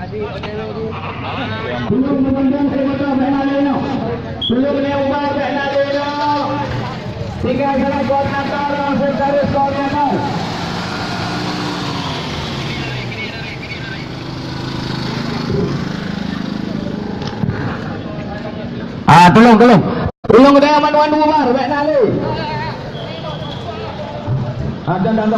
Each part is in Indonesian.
Belum menunjuk kepada Bernalino. Belum diubah Bernalino. Tinggal dalam koordinator sekretaris koordinator. Tolong kita manduan bubar Bernalino. Jangan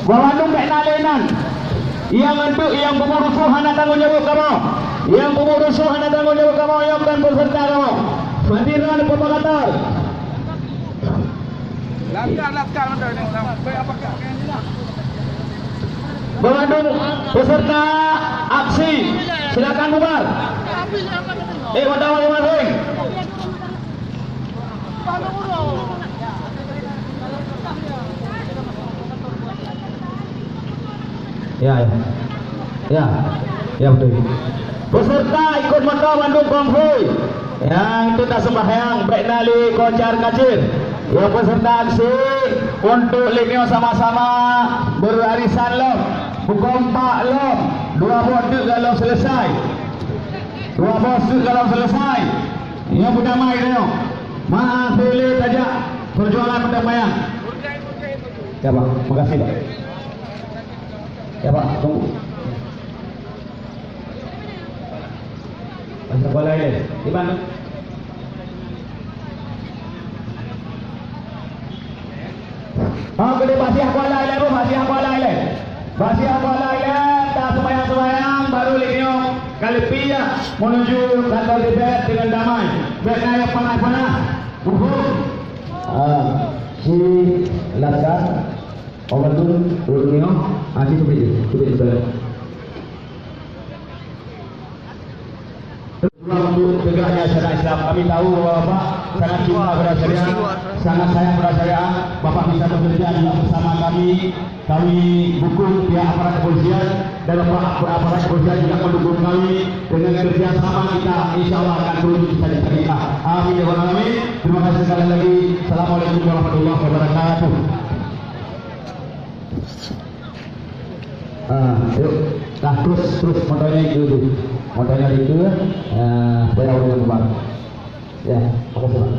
Bawandung Bernalinan yang untuk yang pengurusan ada tanggung jawab kamu, yang pengurusan ada tanggung jawab kamu, yang dan peserta kamu Bandiran propagator laskar Bawandung peserta aksi silakan bubar. Wadah masing-masing. Ya betul. Peserta ikut maka Bandung konvoy yang itu tak sembahyang Bernali Kocar Kacir. Yang peserta aksi untuk linio sama-sama berarisan lom, berkompak lom, dua bodoh kalau selesai, yang berdamai dia. Maaf pilih saja perjuangan perdamaian. Ya Pak, makasih Pak. Ya Pak, tunggu. Pasal bola ini, di mana? Kena basiah bola ini, basiah bola ini, tak sembahyang baru linio Kalipia menuju kantor DPR dengan damai. Berkaya panas-panas, si laskar, orang tu linio, cuba sebelah. Untuk tegaknya syariat Islam, kami tahu bahwa Bapak sangat cinta pada syariat, sangat sayang pada syariat. Bapak bisa bekerja juga bersama kami dukung pihak aparat kepolisian dan Bapak aparat kepolisian juga mendukung kami dengan kerjasama kita. Insya Allah akan terus bisa diterima. Amin ya rabbal alamin. Terima kasih sekali lagi. Assalamualaikum warahmatullahi wabarakatuh. Yuk, terus motornya itu dulu. Motornya itu, saya udah kembali. Ya, makasih Pak.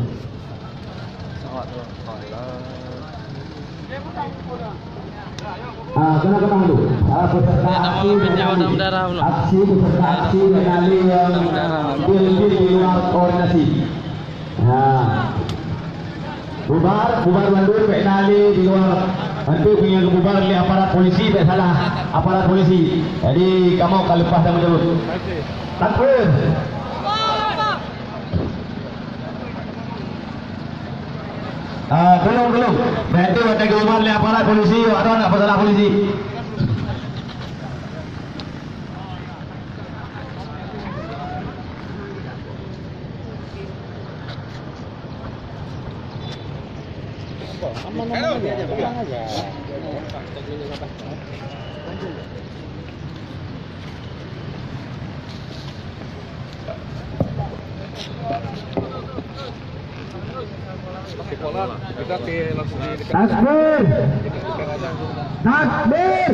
Kena dulu. Peserta aksi Bernali yang di luar koordinasi. Bubar Bandung Bernali di luar. Nanti punya kebubaran oleh aparat polisi, tak salah aparat polisi. Jadi kamu akan lepas tanggung jawab. Takbir. Belum. Nanti ada kebubaran oleh aparat polisi. Ada nak masalah polisi? Aman aja, pulang aja. Takbir.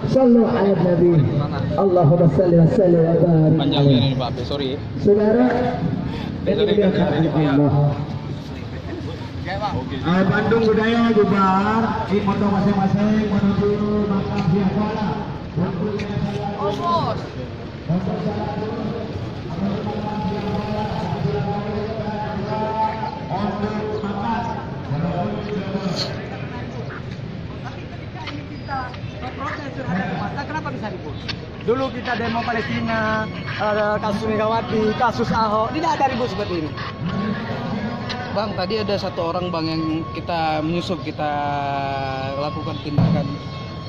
Sallu ala Nabi. Allahumma salli wa sallim wa barik. Panjang ini Pak, sorry. Saudara, Bandung Budaya bubar di motor masing-masing menuju makam pihak kuala. Bos. Kenapa bisa ribut? Dulu kita demo Palestina, kasus Megawati, kasus Ahok, tidak ada ribut seperti ini. Bang, tadi ada satu orang bang yang kita menyusup, kita lakukan tindakan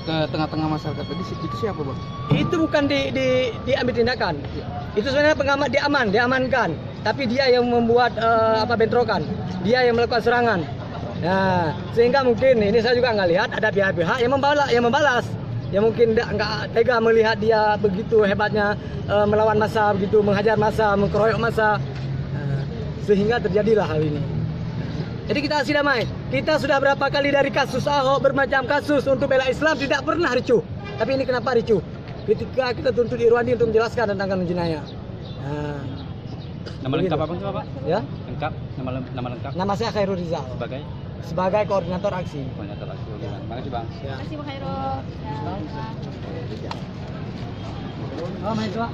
ke tengah-tengah masyarakat. Tadi itu siapa bang? Itu bukan diambil tindakan. Itu sebenarnya pengamat diamankan. Tapi dia yang membuat bentrokan. Dia yang melakukan serangan. Nah, sehingga mungkin ini saya juga nggak lihat ada pihak-pihak yang membalas. Ya mungkin nggak tega melihat dia begitu hebatnya melawan massa, begitu menghajar massa, mengkeroyok massa. sehingga terjadilah hal ini. Jadi kita aksi damai. Kita sudah berapa kali dari kasus Ahok, bermacam kasus untuk bela Islam tidak pernah ricuh. Tapi ini kenapa ricuh? Ketika kita tuntut Irwandi untuk menjelaskan tentang kanun jenayah. Nah, Nama lengkap apa Pak? ya? Lengkap, nama lengkap Nama saya Khairul Rizal sebagai koordinator aksi. koordinator aksi. Terima kasih Bang. Ya. Terima kasih Pak Khairul. Oh, mahasiswa.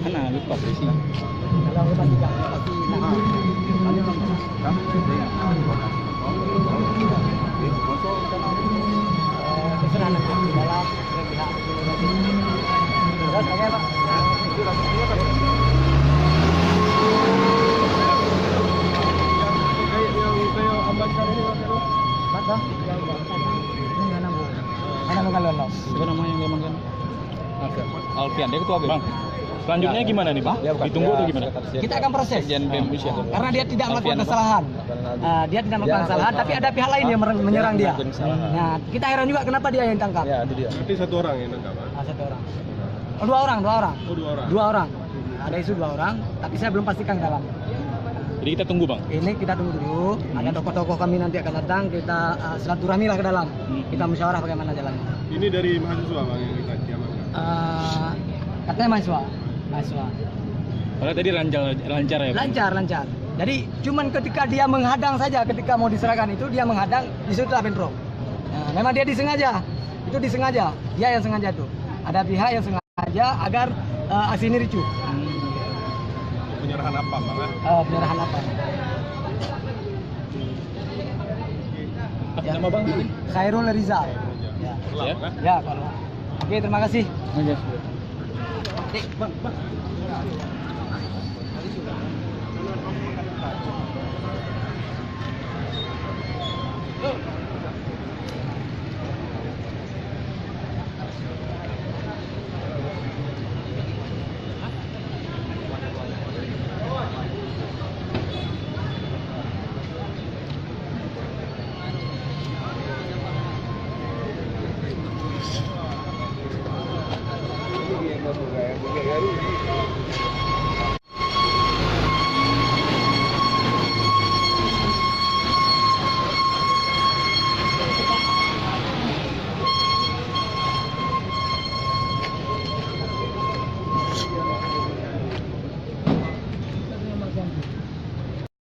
Mana lupa polisi. Kalau lu pasti enggak, pasti nah. Terserah nanti di dalam pihak. Terus oke, Pak. Siapa nama yang diamankan? Alfian, dia ketua BEM. Bang, selanjutnya gimana nih Bang? Ditunggu atau gimana? Kita akan proses. Sekjen BEM Indonesia. Karena dia tidak melakukan Alfian, kesalahan. Dia tidak melakukan kesalahan, tapi ada pihak lain yang menyerang dia. Nah, kita heran juga kenapa dia yang ditangkap. Ya, itu dia. Berarti satu orang yang nangkap. Satu orang. Oh, dua orang. Oh, dua orang. Dua orang. Ada isu dua orang, tapi saya belum pastikan ke dalam. Jadi kita tunggu Bang. Ini kita tunggu dulu. Ada tokoh-tokoh kami nanti akan datang. Kita silaturahmi lah ke dalam. Kita musyawarah bagaimana jalannya. Ini dari mahasiswa Bang yang kita diamankan. Katanya mahasiswa. Kalau tadi lancar ya Bang? Lancar. Jadi cuman ketika dia menghadang saja, ketika mau diserahkan itu dia menghadang, disitulah bentrok. Nah, memang dia disengaja. Itu disengaja. Dia yang sengaja tuh. Ada pihak yang sengaja agar aksi ini ricuh. Penyerahan apa Bang? Penyerahan apa? Apa nama Bang? Khairul Rizal. Ya. Ya. Ya, kalau. Oke, terima kasih. Oke. Bang.